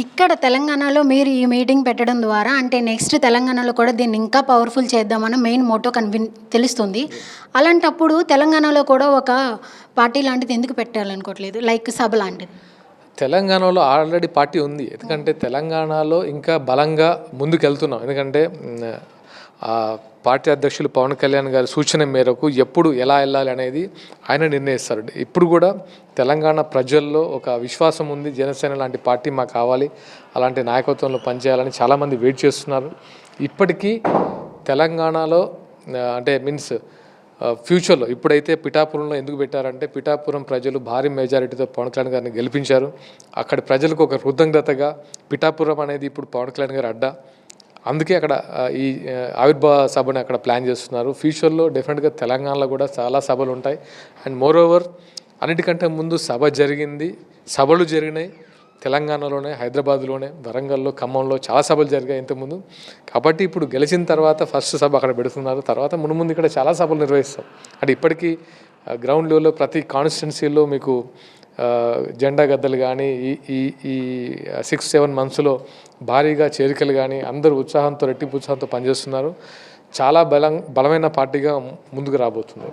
ఇక్కడ తెలంగాణలో మీరు ఈ మీటింగ్ పెట్టడం ద్వారా అంటే నెక్స్ట్ తెలంగాణలో కూడా దీన్ని ఇంకా పవర్ఫుల్ చేద్దామని మెయిన్ మోటో తెలుస్తుంది. అలాంటప్పుడు తెలంగాణలో కూడా ఒక పార్టీ లాంటిది ఎందుకు పెట్టాలనుకోవట్లేదు? లైక్ సభ లాంటిది. తెలంగాణలో ఆల్రెడీ పార్టీ ఉంది. ఎందుకంటే తెలంగాణలో ఇంకా బలంగా ముందుకెళ్తున్నాం. ఎందుకంటే పార్టీ అధ్యక్షులు పవన్ కళ్యాణ్ గారి సూచన మేరకు ఎప్పుడు ఎలా వెళ్ళాలి అనేది ఆయన నిర్ణయిస్తారు. ఇప్పుడు కూడా తెలంగాణ ప్రజల్లో ఒక విశ్వాసం ఉంది. జనసేన లాంటి పార్టీ మాకు కావాలి, అలాంటి నాయకత్వంలో పనిచేయాలని చాలామంది వెయిట్ చేస్తున్నారు. ఇప్పటికీ తెలంగాణలో అంటే మీన్స్ ఫ్యూచర్లో ఇప్పుడైతే పిఠాపురంలో ఎందుకు పెట్టారంటే పిఠాపురం ప్రజలు భారీ మెజారిటీతో పవన్ కళ్యాణ్ గారిని గెలిపించారు. అక్కడి ప్రజలకు ఒక కృతజ్ఞతగా పిఠాపురం అనేది ఇప్పుడు పవన్ కళ్యాణ్ గారి అడ్డా. అందుకే అక్కడ ఈ ఆవిర్భావ సభని అక్కడ ప్లాన్ చేస్తున్నారు. ఫ్యూచర్లో డెఫినెట్గా తెలంగాణలో కూడా చాలా సభలు ఉంటాయి. అండ్ మోర్ ఓవర్ అన్నిటికంటే ముందు సభ జరిగింది, సభలు జరిగినాయి తెలంగాణలోనే, హైదరాబాద్లోనే, వరంగల్లో, ఖమ్మంలో చాలా సభలు జరిగాయి ఇంతకుముందు. కాబట్టి ఇప్పుడు గెలిచిన తర్వాత ఫస్ట్ సభ అక్కడ పెడుతున్నారు. తర్వాత ముందు ఇక్కడ చాలా సభలు నిర్వహిస్తాం. అంటే ఇప్పటికీ గ్రౌండ్ లెవెల్లో ప్రతి కాన్స్టిట్యున్సీలో మీకు జెండా గద్దలు కానీ ఈ 6-7 మంత్స్లో భారీగా చేరికలు కానీ అందరూ ఉత్సాహంతో రెట్టింపు ఉత్సాహంతో పనిచేస్తున్నారు. చాలా బలమైన పార్టీగా ముందుకు రాబోతుంది.